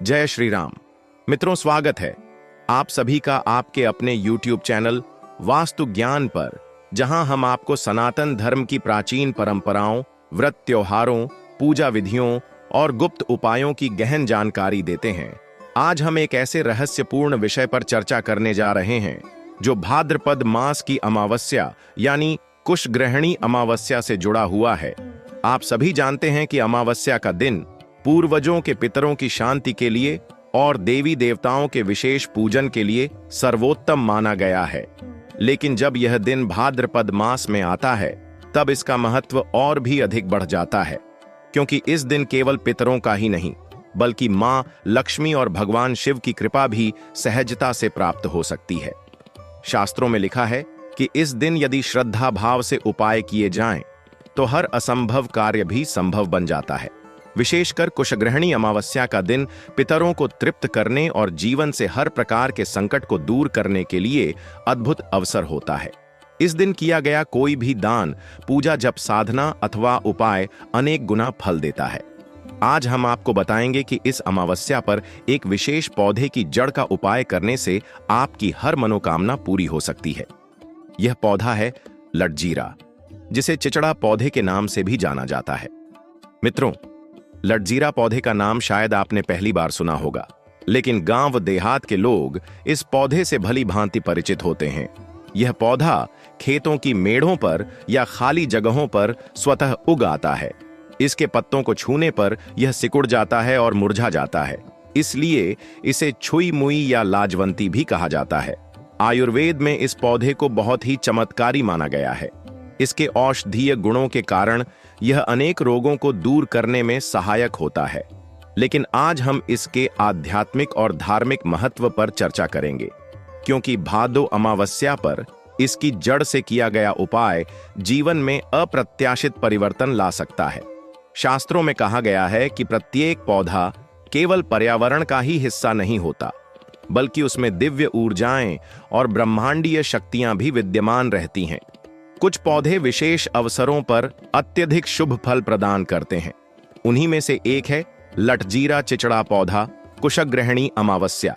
जय श्री राम। मित्रों, स्वागत है आप सभी का आपके अपने YouTube चैनल वास्तु ज्ञान पर, जहां हम आपको सनातन धर्म की प्राचीन परंपराओं, व्रत त्योहारों, पूजा विधियों और गुप्त उपायों की गहन जानकारी देते हैं। आज हम एक ऐसे रहस्यपूर्ण विषय पर चर्चा करने जा रहे हैं जो भाद्रपद मास की अमावस्या यानी कुशग्रहणी अमावस्या से जुड़ा हुआ है। आप सभी जानते हैं कि अमावस्या का दिन पूर्वजों के पितरों की शांति के लिए और देवी देवताओं के विशेष पूजन के लिए सर्वोत्तम माना गया है। लेकिन जब यह दिन भाद्रपद मास में आता है, तब इसका महत्व और भी अधिक बढ़ जाता है, क्योंकि इस दिन केवल पितरों का ही नहीं, बल्कि मां लक्ष्मी और भगवान शिव की कृपा भी सहजता से प्राप्त हो सकती है। शास्त्रों में लिखा है कि इस दिन यदि श्रद्धा भाव से उपाय किए जाएं, तो हर असंभव कार्य भी संभव बन जाता है। विशेषकर कुशग्रहणी अमावस्या का दिन पितरों को तृप्त करने और जीवन से हर प्रकार के संकट को दूर करने के लिए अद्भुत अवसर होता है। इस दिन किया गया कोई भी दान, पूजा, जप, साधना अथवा उपाय अनेक गुना फल देता है। आज हम आपको बताएंगे कि इस अमावस्या पर एक विशेष पौधे की जड़ का उपाय करने से आपकी हर मनोकामना पूरी हो सकती है। यह पौधा है लटजीरा, जिसे चिचड़ा पौधे के नाम से भी जाना जाता है। मित्रों, लटजीरा पौधे का नाम शायद आपने पहली बार सुना होगा, लेकिन गांव देहात के लोग इस पौधे से भली भांति परिचित होते हैं। यह पौधा खेतों की मेड़ों पर या खाली जगहों पर स्वतः उग आता है। इसके पत्तों को छूने पर यह सिकुड़ जाता है और मुरझा जाता है, इसलिए इसे छुई मुई या लाजवंती भी कहा जाता है। आयुर्वेद में इस पौधे को बहुत ही चमत्कारी माना गया है। इसके औषधीय गुणों के कारण यह अनेक रोगों को दूर करने में सहायक होता है। लेकिन आज हम इसके आध्यात्मिक और धार्मिक महत्व पर चर्चा करेंगे, क्योंकि भादो अमावस्या पर इसकी जड़ से किया गया उपाय जीवन में अप्रत्याशित परिवर्तन ला सकता है। शास्त्रों में कहा गया है कि प्रत्येक पौधा केवल पर्यावरण का ही हिस्सा नहीं होता, बल्कि उसमें दिव्य ऊर्जाएं और ब्रह्मांडीय शक्तियां भी विद्यमान रहती हैं। कुछ पौधे विशेष अवसरों पर अत्यधिक शुभ फल प्रदान करते हैं। उन्हीं में से एक है लटजीरा चिचड़ा पौधा कुशग्रहणी अमावस्या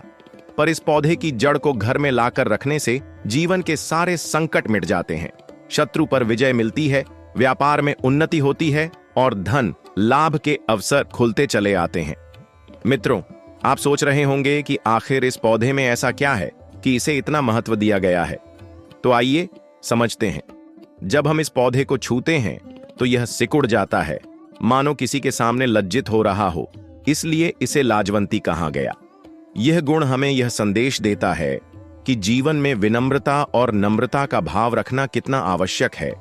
पर। इस पौधे की जड़ को घर में लाकर रखने से जीवन के सारे संकट मिट जाते हैं, शत्रु पर विजय मिलती है, व्यापार में उन्नति होती है और धन लाभ के अवसर खुलते चले आते हैं। मित्रों, आप सोच रहे होंगे कि आखिर इस पौधे में ऐसा क्या है कि इसे इतना महत्व दिया गया है। तो आइए समझते हैं। जब हम इस पौधे को छूते हैं तो यह सिकुड़ जाता है, मानो किसी के सामने लज्जित हो रहा हो, इसलिए इसे लाजवंती कहा गया। यह गुण हमें यह संदेश देता है कि जीवन में विनम्रता और नम्रता का भाव रखना कितना आवश्यक है।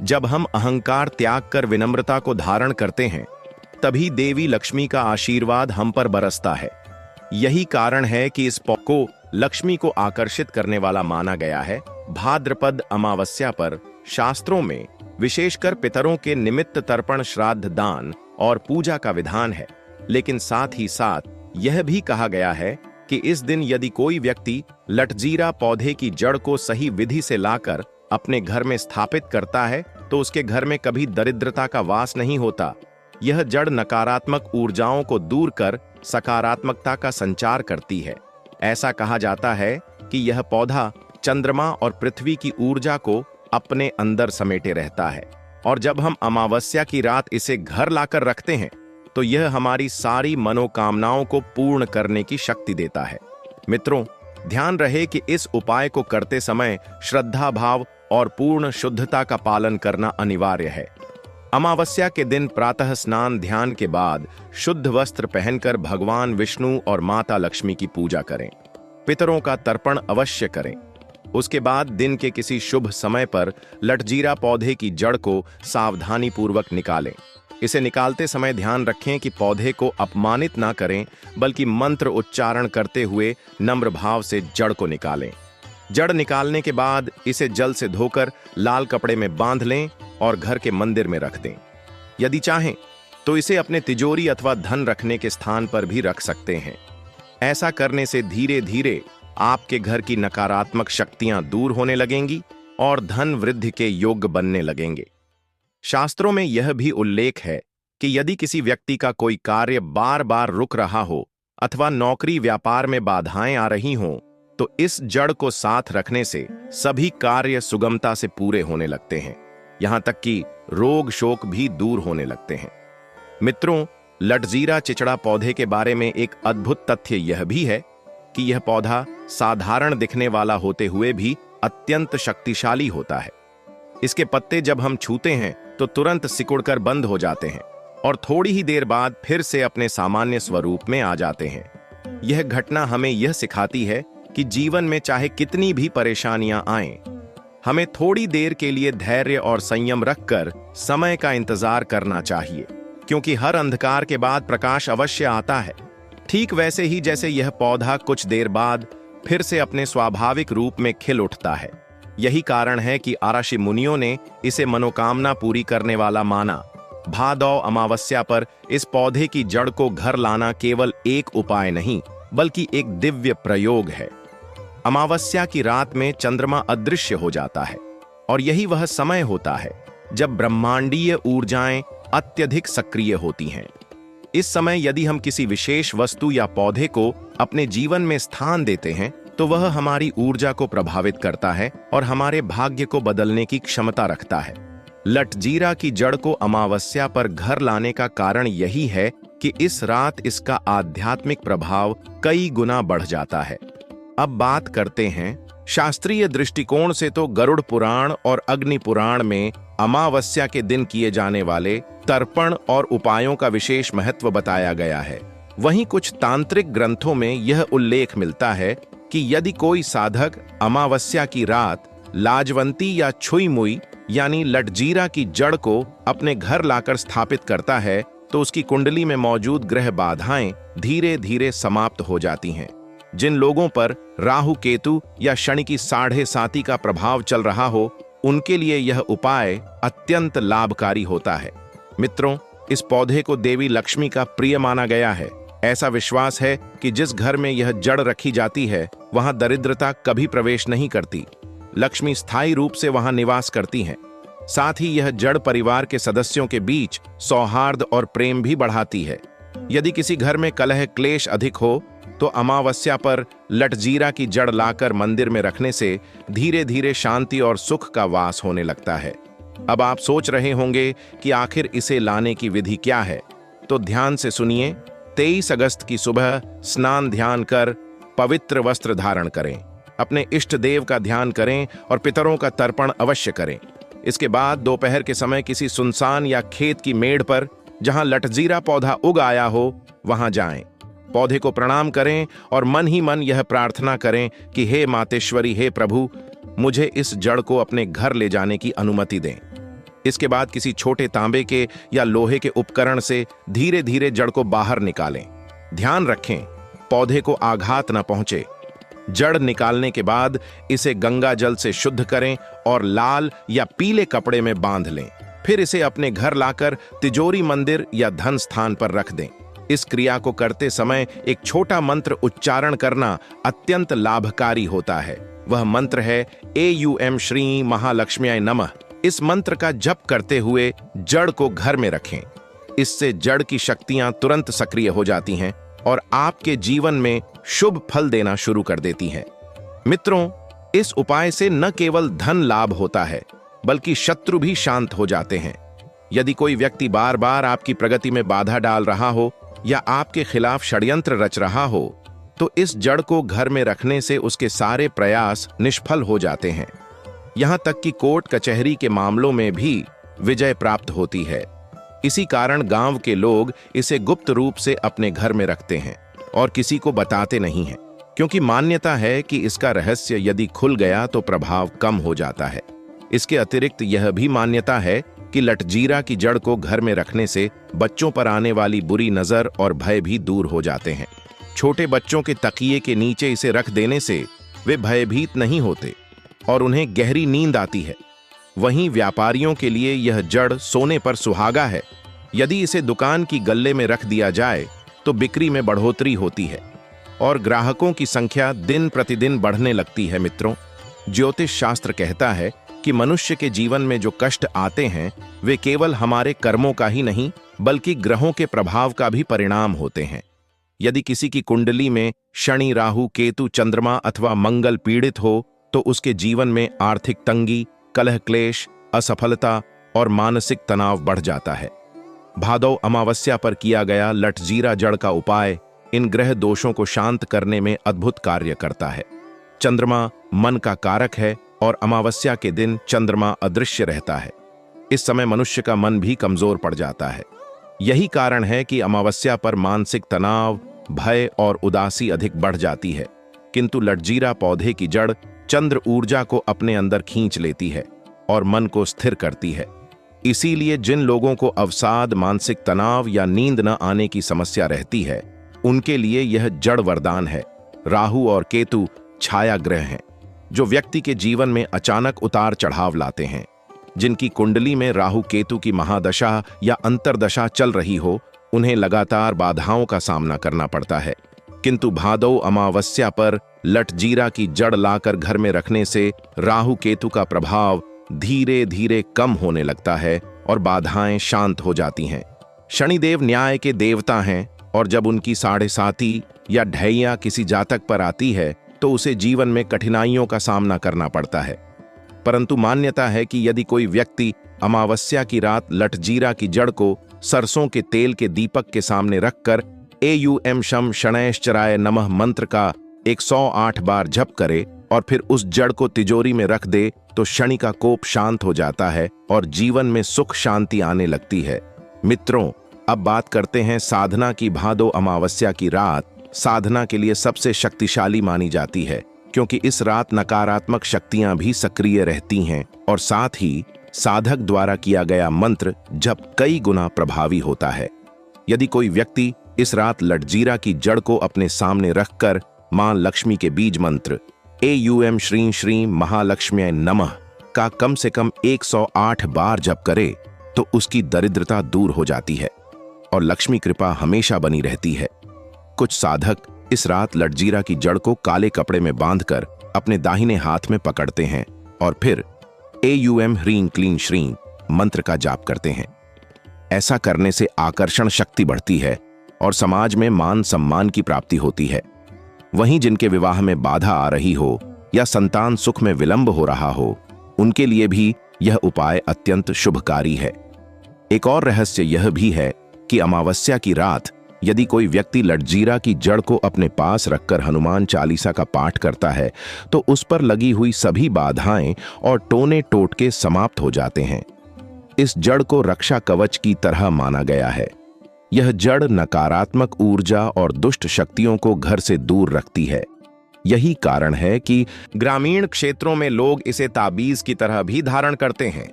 जब हम अहंकार त्याग कर विनम्रता को धारण करते हैं, तभी देवी लक्ष्मी का आशीर्वाद हम पर बरसता है। यही कारण है कि इस पौधे को लक्ष्मी को आकर्षित करने वाला माना गया है। भाद्रपद अमावस्या पर शास्त्रों में विशेषकर पितरों के निमित्त तर्पण, श्राद्ध, दान और पूजा का विधान है। लेकिन साथ ही साथ यह भी कहा गया है कि इस दिन यदि कोई व्यक्ति लटजीरा पौधे की जड़ को सही विधि से लाकर अपने घर में स्थापित करता है, तो उसके घर में कभी दरिद्रता का वास नहीं होता। यह जड़ नकारात्मक ऊर्जाओं को दूर कर सकारात्मकता का संचार करती है। ऐसा कहा जाता है कि यह पौधा चंद्रमा और पृथ्वी की ऊर्जा को अपने अंदर समेटे रहता है, और जब हम अमावस्या की रात इसे घर लाकर रखते हैं, तो यह हमारी सारी मनोकामनाओं को पूर्ण करने की शक्ति देता है। मित्रों, ध्यान रहे कि इस उपाय को करते समय श्रद्धा भाव और पूर्ण शुद्धता का पालन करना अनिवार्य है। अमावस्या के दिन प्रातः स्नान ध्यान के बाद शुद्ध वस्त्र पहनकर भगवान विष्णु और माता लक्ष्मी की पूजा करें। पितरों का तर्पण अवश्य करें। उसके बाद दिन के किसी शुभ समय पर लटजीरा पौधे की जड़ को सावधानी पूर्वक निकालें। इसे निकालते समय ध्यान रखें कि पौधे को अपमानित ना करें, बल्कि मंत्र उच्चारण करते हुए नम्र भाव से जड़ को निकालें। जड़ निकालने के बाद इसे जल से धोकर लाल कपड़े में बांध लें और घर के मंदिर में रख दें। यदि चाहें तो इसे अपने तिजोरी अथवा धन रखने के स्थान पर भी रख सकते हैं। ऐसा करने से धीरे धीरे आपके घर की नकारात्मक शक्तियां दूर होने लगेंगी और धन वृद्धि के योग्य बनने लगेंगे। शास्त्रों में यह भी उल्लेख है कि यदि किसी व्यक्ति का कोई कार्य बार बार रुक रहा हो अथवा नौकरी व्यापार में बाधाएं आ रही हों, तो इस जड़ को साथ रखने से सभी कार्य सुगमता से पूरे होने लगते हैं। यहां तक कि रोग शोक भी दूर होने लगते हैं। मित्रों, लटजीरा चिचड़ा पौधे के बारे में एक अद्भुत तथ्य यह भी है कि यह पौधा साधारण दिखने वाला होते हुए भी अत्यंत शक्तिशाली होता है। इसके पत्ते जब हम छूते हैं तो तुरंत सिकुड़कर बंद हो जाते हैं और थोड़ी ही देर बाद फिर से अपने सामान्य स्वरूप में आ जाते हैं। यह घटना हमें यह सिखाती है कि जीवन में चाहे कितनी भी परेशानियां आएं, हमें थोड़ी देर के लिए धैर्य और संयम रखकर समय का इंतजार करना चाहिए, क्योंकि हर अंधकार के बाद प्रकाश अवश्य आता है। ठीक वैसे ही जैसे यह पौधा कुछ देर बाद फिर से अपने स्वाभाविक रूप में खिल उठता है। यही कारण है कि ऋषि मुनियों ने इसे मनोकामना पूरी करने वाला माना। भादौ अमावस्या पर इस पौधे की जड़ को घर लाना केवल एक उपाय नहीं, बल्कि एक दिव्य प्रयोग है। अमावस्या की रात में चंद्रमा अदृश्य हो जाता है और यही वह समय होता है जब ब्रह्मांडीय ऊर्जाएं अत्यधिक सक्रिय होती हैं। इस समय यदि हम किसी विशेष वस्तु या पौधे को अपने जीवन में स्थान देते हैं तो वह हमारी ऊर्जा को प्रभावित करता है और हमारे भाग्य को बदलने की क्षमता रखता है। लटजीरा की जड़ को अमावस्या पर घर लाने का कारण यही है कि इस रात इसका आध्यात्मिक प्रभाव कई गुना बढ़ जाता है। अब बात करते हैं शास्त्रीय दृष्टिकोण से, तो गरुड़ पुराण और अग्नि पुराण में अमावस्या के दिन किए जाने वाले तर्पण और उपायों का विशेष महत्व बताया गया है। वहीं कुछ तांत्रिक ग्रंथों में यह उल्लेख मिलता है कि यदि कोई साधक अमावस्या की रात लाजवंती या छुई मुई यानी लटजीरा की जड़ को अपने घर लाकर स्थापित करता है तो उसकी कुंडली में मौजूद ग्रह बाधाएं धीरे धीरे समाप्त हो जाती हैं। जिन लोगों पर राहु केतु या शनि की 7.5 का प्रभाव चल रहा हो, उनके लिए यह उपाय अत्यंत लाभकारी होता है। मित्रों, इस पौधे को देवी लक्ष्मी का प्रिय माना गया है। ऐसा विश्वास है कि जिस घर में यह जड़ रखी जाती है वहां दरिद्रता कभी प्रवेश नहीं करती। लक्ष्मी स्थायी रूप से वहां निवास करती हैं। साथ ही यह जड़ परिवार के सदस्यों के बीच सौहार्द और प्रेम भी बढ़ाती है। यदि किसी घर में कलह क्लेश अधिक हो तो अमावस्या पर लटजीरा की जड़ लाकर मंदिर में रखने से धीरे धीरे शांति और सुख का वास होने लगता है। अब आप सोच रहे होंगे कि आखिर इसे लाने की विधि क्या है, तो ध्यान से सुनिए। 23 अगस्त की सुबह स्नान ध्यान कर पवित्र वस्त्र धारण करें, अपने इष्ट देव का ध्यान करें और पितरों का तर्पण अवश्य करें। इसके बाद दोपहर के समय किसी सुनसान या खेत की मेड़ पर जहां लटजीरा पौधा उग आया हो वहां जाएं। पौधे को प्रणाम करें और मन ही मन यह प्रार्थना करें कि हे मातेश्वरी, हे प्रभु, मुझे इस जड़ को अपने घर ले जाने की अनुमति दें। इसके बाद किसी छोटे तांबे के या लोहे के उपकरण से धीरे धीरे जड़ को बाहर निकालें। ध्यान रखें पौधे को आघात न पहुंचे। जड़ निकालने के बाद इसे गंगा जल से शुद्ध करें और लाल या पीले कपड़े में बांध लें। फिर इसे अपने घर लाकर तिजोरी, मंदिर या धन स्थान पर रख दें। इस क्रिया को करते समय एक छोटा मंत्र उच्चारण करना अत्यंत लाभकारी होता है। वह मंत्र है एयूएम श्री महालक्ष्म्याय नमः। इस मंत्र का जप करते हुए जड़ को घर में रखें। इससे जड़ की शक्तियां तुरंत सक्रिय हो जाती हैं और आपके जीवन में शुभ फल देना शुरू कर देती हैं। मित्रों, इस उपाय से न केवल धन लाभ होता है, बल्कि शत्रु भी शांत हो जाते हैं। यदि कोई व्यक्ति बार बार आपकी प्रगति में बाधा डाल रहा हो या आपके खिलाफ षड्यंत्र रच रहा हो, तो इस जड़ को घर में रखने से उसके सारे प्रयास निष्फल हो जाते हैं। यहां तक कि कोर्ट कचहरी के मामलों में भी विजय प्राप्त होती है। इसी कारण गांव के लोग इसे गुप्त रूप से अपने घर में रखते हैं और किसी को बताते नहीं हैं, क्योंकि मान्यता है कि इसका रहस्य यदि खुल गया तो प्रभाव कम हो जाता है। इसके अतिरिक्त यह भी मान्यता है कि लटजीरा की जड़ को घर में रखने से बच्चों पर आने वाली बुरी नजर और भय भी दूर हो जाते हैं। छोटे बच्चों के तकिए के नीचे इसे रख देने से वे भयभीत नहीं होते और उन्हें गहरी नींद आती है। वहीं व्यापारियों के लिए यह जड़ सोने पर सुहागा है। यदि इसे दुकान की गल्ले में रख दिया जाए तो बिक्री में बढ़ोतरी होती है और ग्राहकों की संख्या दिन प्रतिदिन बढ़ने लगती है। मित्रों, ज्योतिष शास्त्र कहता है कि मनुष्य के जीवन में जो कष्ट आते हैं वे केवल हमारे कर्मों का ही नहीं, बल्कि ग्रहों के प्रभाव का भी परिणाम होते हैं। यदि किसी की कुंडली में शनि, राहु, केतु, चंद्रमा अथवा मंगल पीड़ित हो तो उसके जीवन में आर्थिक तंगी, कलह क्लेश, असफलता और मानसिक तनाव बढ़ जाता है। भादौ अमावस्या पर किया गया लटजीरा जड़ का उपाय इन ग्रह दोषों को शांत करने में अद्भुत कार्य करता है। चंद्रमा मन का कारक है और अमावस्या के दिन चंद्रमा अदृश्य रहता है। इस समय मनुष्य का मन भी कमजोर पड़ जाता है। यही कारण है कि अमावस्या पर मानसिक तनाव, भय और उदासी अधिक बढ़ जाती है। किंतु लटजीरा पौधे की जड़ चंद्र ऊर्जा को अपने अंदर खींच लेती है और मन को स्थिर करती है। इसीलिए जिन लोगों को अवसाद, मानसिक तनाव या नींद न आने की समस्या रहती है, उनके लिए यह जड़ वरदान है। राहु और केतु छाया ग्रह हैं, जो व्यक्ति के जीवन में अचानक उतार चढ़ाव लाते हैं। जिनकी कुंडली में राहु केतु की महादशा या अंतर्दशा चल रही हो, उन्हें लगातार बाधाओं का सामना करना पड़ता है। किंतु भादौ अमावस्या पर लटजीरा की जड़ लाकर घर में रखने से राहु केतु का प्रभाव धीरे धीरे कम होने लगता है और बाधाएं शांत हो जाती हैं। शनिदेव न्याय के देवता हैं और जब उनकी साढ़े साती या ढैया किसी जातक पर आती है तो उसे जीवन में कठिनाइयों का सामना करना पड़ता है। परंतु मान्यता है कि यदि कोई व्यक्ति अमावस्या की रात लटजीरा की जड़ को सरसों के तेल के दीपक के सामने रखकर एयूएम शम शनैश्चराय नमः मंत्र का 108 बार जप करे और फिर उस जड़ को तिजोरी में रख दे तो शनि का कोप शांत हो जाता है और जीवन में सुख शांति आने लगती है। मित्रों, अब बात करते हैं साधना की। भादौ अमावस्या की रात साधना के लिए सबसे शक्तिशाली मानी जाती है, क्योंकि इस रात नकारात्मक शक्तियां भी सक्रिय रहती हैं और साथ ही साधक द्वारा किया गया मंत्र जप कई गुना प्रभावी होता है। यदि कोई व्यक्ति इस रात लटजीरा की जड़ को अपने सामने रखकर मां लक्ष्मी के बीज मंत्र एयूएम श्रीं श्रीं महालक्ष्म्यै नमः का कम से कम 108 बार जप करे तो उसकी दरिद्रता दूर हो जाती है और लक्ष्मी कृपा हमेशा बनी रहती है। कुछ साधक इस रात लटजीरा की जड़ को काले कपड़े में बांधकर अपने दाहिने हाथ में पकड़ते हैं और फिर एयूएम ह्रीं क्लीं श्रीं मंत्र का जाप करते हैं। ऐसा करने से आकर्षण शक्ति बढ़ती है और समाज में मान सम्मान की प्राप्ति होती है। वहीं जिनके विवाह में बाधा आ रही हो या संतान सुख में विलंब हो रहा हो, उनके लिए भी यह उपाय अत्यंत शुभकारी है। एक और रहस्य यह भी है कि अमावस्या की रात यदि कोई व्यक्ति लटजीरा की जड़ को अपने पास रखकर हनुमान चालीसा का पाठ करता है तो उस पर लगी हुई सभी बाधाएं और टोने टोटके समाप्त हो जाते हैं। इस जड़ को रक्षा कवच की तरह माना गया है। यह जड़ नकारात्मक ऊर्जा और दुष्ट शक्तियों को घर से दूर रखती है। यही कारण है कि ग्रामीण क्षेत्रों में लोग इसे ताबीज की तरह भी धारण करते हैं।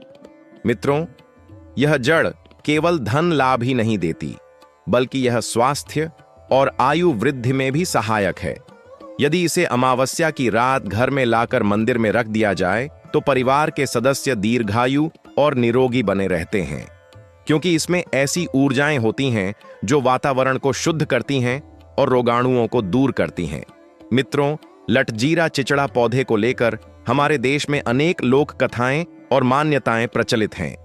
मित्रों, यह जड़ केवल धन लाभ ही नहीं देती, बल्कि यह स्वास्थ्य और आयु वृद्धि में भी सहायक है। यदि इसे अमावस्या की रात घर में लाकर मंदिर में रख दिया जाए तो परिवार के सदस्य दीर्घायु और निरोगी बने रहते हैं, क्योंकि इसमें ऐसी ऊर्जाएं होती हैं जो वातावरण को शुद्ध करती हैं और रोगाणुओं को दूर करती हैं। मित्रों, लटजीरा चिचड़ा पौधे को लेकर हमारे देश में अनेक लोक कथाएं और मान्यताएं प्रचलित हैं।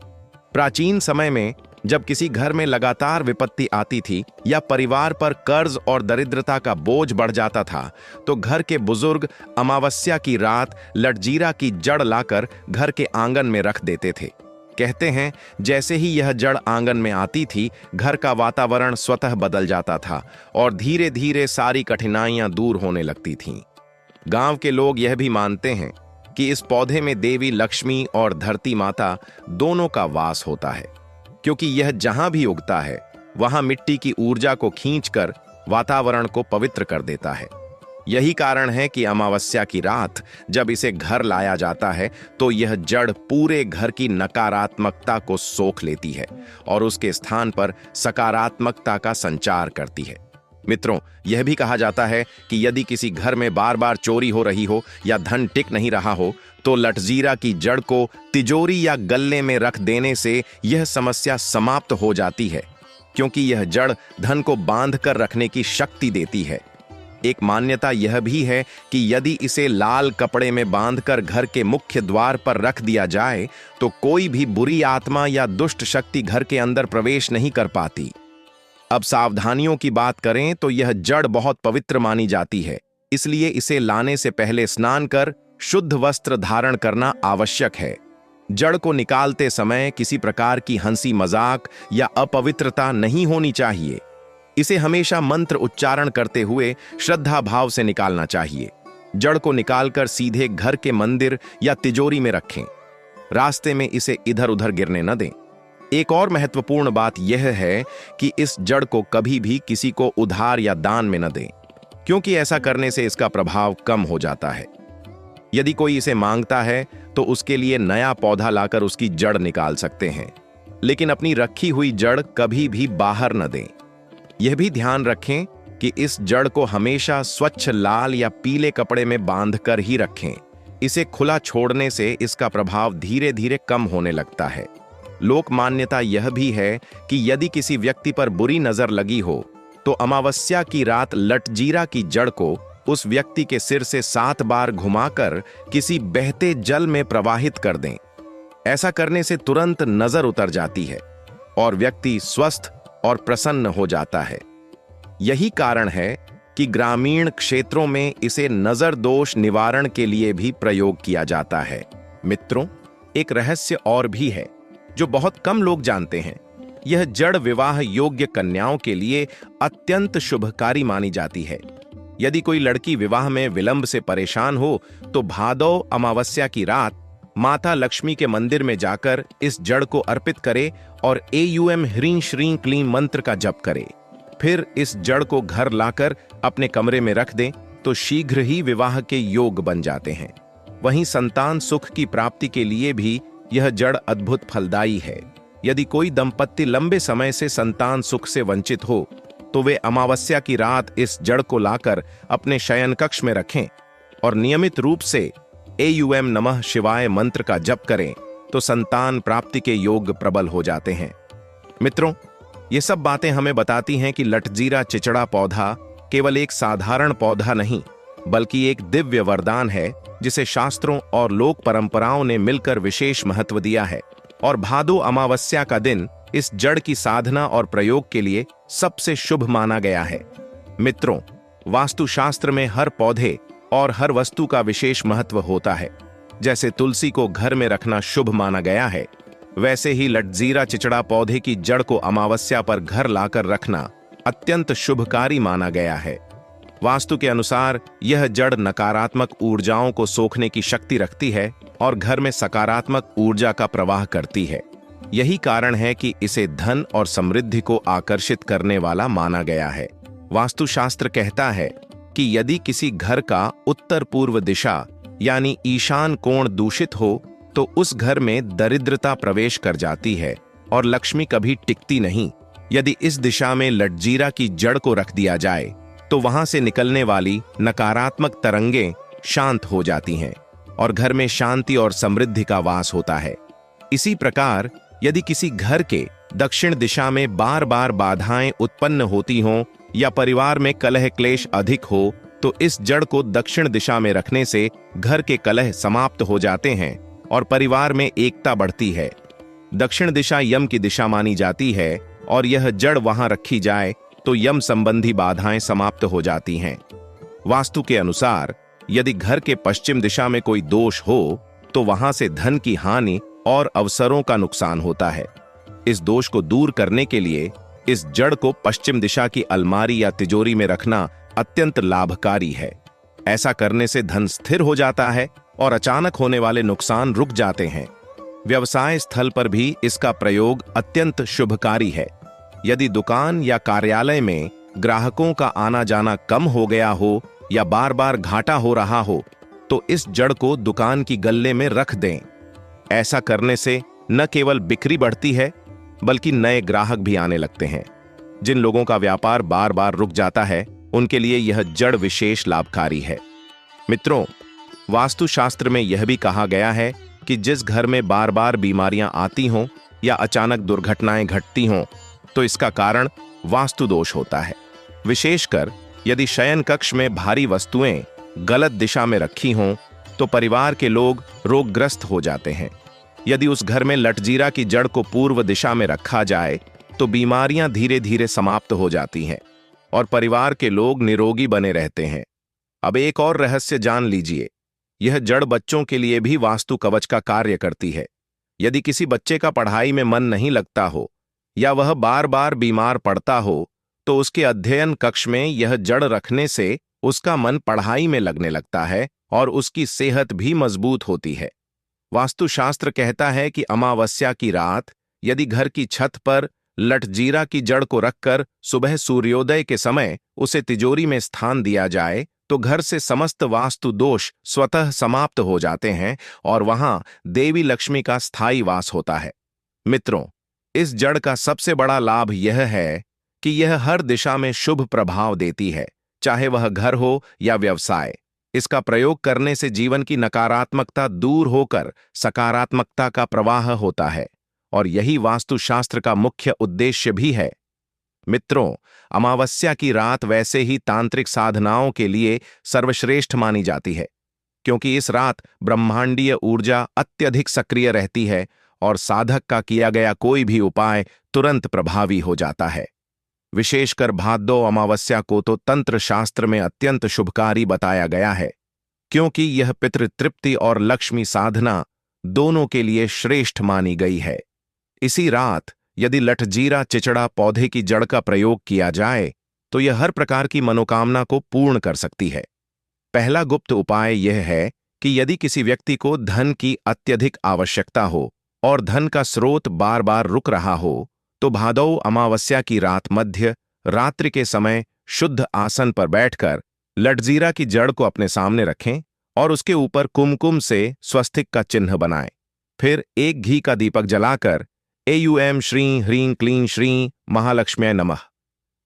प्राचीन समय में जब किसी घर में लगातार विपत्ति आती थी या परिवार पर कर्ज और दरिद्रता का बोझ बढ़ जाता था, तो घर के बुजुर्ग अमावस्या की रात लटजीरा की जड़ लाकर घर के आंगन में रख देते थे। कहते हैं जैसे ही यह जड़ आंगन में आती थी, घर का वातावरण स्वतः बदल जाता था और धीरे धीरे सारी कठिनाइयां दूर होने लगती थीं। गांव के लोग यह भी मानते हैं कि इस पौधे में देवी लक्ष्मी और धरती माता दोनों का वास होता है, क्योंकि यह जहां भी उगता है वहां मिट्टी की ऊर्जा को खींचकर वातावरण को पवित्र कर देता है। यही कारण है कि अमावस्या की रात जब इसे घर लाया जाता है तो यह जड़ पूरे घर की नकारात्मकता को सोख लेती है और उसके स्थान पर सकारात्मकता का संचार करती है। मित्रों, यह भी कहा जाता है कि यदि किसी घर में बार बार चोरी हो रही हो या धन टिक नहीं रहा हो तो लटजीरा की जड़ को तिजोरी या गल्ले में रख देने से यह समस्या समाप्त हो जाती है, क्योंकि यह जड़ धन को बांध कर रखने की शक्ति देती है। एक मान्यता यह भी है कि यदि इसे लाल कपड़े में बांधकर घर के मुख्य द्वार पर रख दिया जाए तो कोई भी बुरी आत्मा या दुष्ट शक्ति घर के अंदर प्रवेश नहीं कर पाती। अब सावधानियों की बात करें तो यह जड़ बहुत पवित्र मानी जाती है, इसलिए इसे लाने से पहले स्नान कर शुद्ध वस्त्र धारण करना आवश्यक है। जड़ को निकालते समय किसी प्रकार की हंसी मजाक या अपवित्रता नहीं होनी चाहिए। इसे हमेशा मंत्र उच्चारण करते हुए श्रद्धा भाव से निकालना चाहिए। जड़ को निकालकर सीधे घर के मंदिर या तिजोरी में रखें। रास्ते में इसे इधर उधर गिरने न दें। एक और महत्वपूर्ण बात यह है कि इस जड़ को कभी भी किसी को उधार या दान में न दें, क्योंकि ऐसा करने से इसका प्रभाव कम हो जाता है। यदि कोई इसे मांगता है तो उसके लिए नया पौधा लाकर उसकी जड़ निकाल सकते हैं, लेकिन अपनी रखी हुई जड़ कभी भी बाहर न दें। यह भी ध्यान रखें कि इस जड़ को हमेशा स्वच्छ लाल या पीले कपड़े में बांधकर ही रखें। इसे खुला छोड़ने से इसका प्रभाव धीरे धीरे कम होने लगता है। लोक मान्यता यह भी है कि यदि किसी व्यक्ति पर बुरी नजर लगी हो तो अमावस्या की रात लटजीरा की जड़ को उस व्यक्ति के सिर से 7 बार घुमाकर किसी बहते जल में प्रवाहित कर दें। ऐसा करने से तुरंत नजर उतर जाती है और व्यक्ति स्वस्थ और प्रसन्न हो जाता है। यही कारण है कि ग्रामीण क्षेत्रों में इसे नजर दोष निवारण के लिए भी प्रयोग किया जाता है। मित्रों, एक रहस्य और भी है जो बहुत कम लोग जानते हैं। यह जड़ विवाह योग्य कन्याओं के लिए अत्यंत शुभकारी मानी जाती है। यदि कोई लड़की विवाह में विलंब से परेशान हो तो भादौ अमावस्या की रात माता लक्ष्मी के मंदिर में जाकर इस जड़ को अर्पित करे और एयूएम ह्रीं श्रीं क्लीं मंत्र का जप करे। फिर इस जड़ को घर लाकर अपने कमरे में रख दें तो शीघ्र ही विवाह के योग बन जाते हैं। वहीं संतान सुख की प्राप्ति के लिए भी यह जड़ अद्भुत फलदायी है। यदि कोई दंपत्ति लंबे समय से संतान सुख से वंचित हो तो वे अमावस्या की रात इस जड़ को लाकर अपने शयन कक्ष में रखें और नियमित रूप से एयूएम नमः शिवाय मंत्र का जप करें तो संतान प्राप्ति के योग प्रबल हो जाते हैं। मित्रों, ये सब बातें हमें बताती हैं कि लटजीरा चिचड़ा पौधा केवल एक साधारण पौधा नहीं, बल्कि एक दिव्य वरदान है जिसे शास्त्रों और लोक परंपराओं ने मिलकर विशेष महत्व दिया है। और भादो अमावस्या का दिन इस जड़ की साधना और प्रयोग के लिए सबसे शुभ माना गया है। मित्रों, वास्तुशास्त्र में हर पौधे और हर वस्तु का विशेष महत्व होता है। जैसे तुलसी को घर में रखना शुभ माना गया है, वैसे ही लटजीरा चिचड़ा पौधे की जड़ को अमावस्या पर घर लाकर रखना अत्यंत शुभकारी माना गया है। वास्तु के अनुसार यह जड़ नकारात्मक ऊर्जाओं को सोखने की शक्ति रखती है और घर में सकारात्मक ऊर्जा का प्रवाह करती है। यही कारण है कि इसे धन और समृद्धि को आकर्षित करने वाला माना गया है। वास्तुशास्त्र कहता है कि यदि किसी घर का उत्तर पूर्व दिशा यानी ईशान कोण दूषित हो तो उस घर में दरिद्रता प्रवेश कर जाती है और लक्ष्मी कभी टिकती नहीं। यदि इस दिशा में लटजीरा की जड़ को रख दिया जाए तो वहां से निकलने वाली नकारात्मक तरंगें शांत हो जाती हैं और घर में शांति और समृद्धि का वास होता है। इसी प्रकार यदि किसी घर के दक्षिण दिशा में बार बार बाधाएं उत्पन्न होती हों या परिवार में कलह क्लेश अधिक हो तो इस जड़ को दक्षिण दिशा में रखने से घर के कलह समाप्त हो जाते हैं और परिवार में एकता बढ़ती है। दक्षिण दिशा यम की दिशा मानी जाती है और यह जड़ वहां रखी जाए तो यम संबंधी बाधाएं समाप्त हो जाती हैं। वास्तु के अनुसार यदि घर के पश्चिम दिशा में कोई दोष हो तो वहां से धन की हानि और अवसरों का नुकसान होता है। इस दोष को दूर करने के लिए इस जड़ को पश्चिम दिशा की अलमारी या तिजोरी में रखना अत्यंत लाभकारी है। ऐसा करने से धन स्थिर हो जाता है और अचानक होने वाले नुकसान रुक जाते हैं। व्यवसाय स्थल पर भी इसका प्रयोग अत्यंत शुभकारी है। यदि दुकान या कार्यालय में ग्राहकों का आना जाना कम हो गया हो या बार बार घाटा हो रहा हो तो इस जड़ को दुकान की गल्ले में रख दें। ऐसा करने से न केवल बिक्री बढ़ती है बल्कि नए ग्राहक भी आने लगते हैं। जिन लोगों का व्यापार बार बार रुक जाता है उनके लिए यह जड़ विशेष लाभकारी है। मित्रों, वास्तुशास्त्र में यह भी कहा गया है कि जिस घर में बार बार बीमारियां आती हों या अचानक दुर्घटनाएं घटती हों तो इसका कारण वास्तु दोष होता है। विशेषकर यदि शयन कक्ष में भारी वस्तुएं गलत दिशा में रखी हों तो परिवार के लोग रोगग्रस्त हो जाते हैं। यदि उस घर में लटजीरा की जड़ को पूर्व दिशा में रखा जाए तो बीमारियां धीरे धीरे समाप्त हो जाती हैं और परिवार के लोग निरोगी बने रहते हैं। अब एक और रहस्य जान लीजिए, यह जड़ बच्चों के लिए भी वास्तु कवच का कार्य करती है। यदि किसी बच्चे का पढ़ाई में मन नहीं लगता हो या वह बार बार बीमार पड़ता हो, तो उसके अध्ययन कक्ष में यह जड़ रखने से उसका मन पढ़ाई में लगने लगता है और उसकी सेहत भी मजबूत होती है। वास्तुशास्त्र कहता है कि अमावस्या की रात यदि घर की छत पर लटजीरा की जड़ को रखकर सुबह सूर्योदय के समय उसे तिजोरी में स्थान दिया जाए तो घर से समस्त वास्तु दोष स्वतः समाप्त हो जाते हैं और वहां देवी लक्ष्मी का स्थायी वास होता है। मित्रों, इस जड़ का सबसे बड़ा लाभ यह है कि यह हर दिशा में शुभ प्रभाव देती है, चाहे वह घर हो या व्यवसाय। इसका प्रयोग करने से जीवन की नकारात्मकता दूर होकर सकारात्मकता का प्रवाह होता है और यही वास्तुशास्त्र का मुख्य उद्देश्य भी है। मित्रों, अमावस्या की रात वैसे ही तांत्रिक साधनाओं के लिए सर्वश्रेष्ठ मानी जाती है, क्योंकि इस रात ब्रह्मांडीय ऊर्जा अत्यधिक सक्रिय रहती है और साधक का किया गया कोई भी उपाय तुरंत प्रभावी हो जाता है। विशेषकर भादौ अमावस्या को तो तंत्र शास्त्र में अत्यंत शुभकारी बताया गया है, क्योंकि यह पितृतृप्ति और लक्ष्मी साधना दोनों के लिए श्रेष्ठ मानी गई है। इसी रात यदि लटजीरा चिचड़ा पौधे की जड़ का प्रयोग किया जाए तो यह हर प्रकार की मनोकामना को पूर्ण कर सकती है। पहला गुप्त उपाय यह है कि यदि किसी व्यक्ति को धन की अत्यधिक आवश्यकता हो और धन का स्रोत बार बार रुक रहा हो, तो भादौ अमावस्या की रात मध्य रात्रि के समय शुद्ध आसन पर बैठकर लटजीरा की जड़ को अपने सामने रखें और उसके ऊपर कुमकुम से स्वस्तिक का चिन्ह बनाएं। फिर एक घी का दीपक जलाकर एयूएम श्री ह्रीं क्लीं श्री महालक्ष्म्यै नमः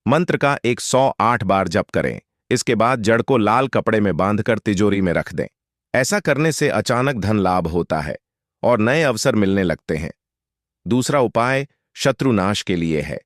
मंत्र का 108 बार जप करें। इसके बाद जड़ को लाल कपड़े में बांधकर तिजोरी में रख दें। ऐसा करने से अचानक धन लाभ होता है और नए अवसर मिलने लगते हैं। दूसरा उपाय शत्रुनाश के लिए है।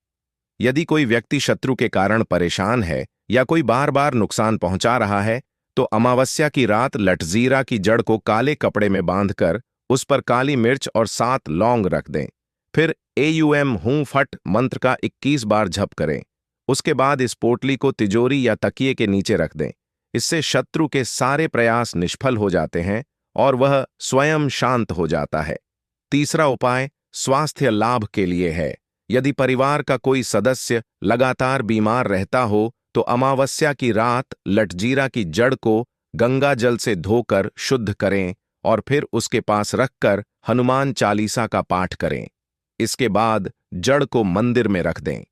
यदि कोई व्यक्ति शत्रु के कारण परेशान है या कोई बार बार नुकसान पहुंचा रहा है, तो अमावस्या की रात लटजीरा की जड़ को काले कपड़े में बांधकर उस पर काली मिर्च और 7 लौंग रख दें। फिर एयूएम हूं फट मंत्र का 21 बार जप करें। उसके बाद इस पोटली को तिजोरी या तकिए के नीचे रख दें। इससे शत्रु के सारे प्रयास निष्फल हो जाते हैं और वह स्वयं शांत हो जाता है। तीसरा उपाय स्वास्थ्य लाभ के लिए है। यदि परिवार का कोई सदस्य लगातार बीमार रहता हो तो अमावस्या की रात लटजीरा की जड़ को गंगा जल से धोकर शुद्ध करें और फिर उसके पास रखकर हनुमान चालीसा का पाठ करें। इसके बाद जड़ को मंदिर में रख दें।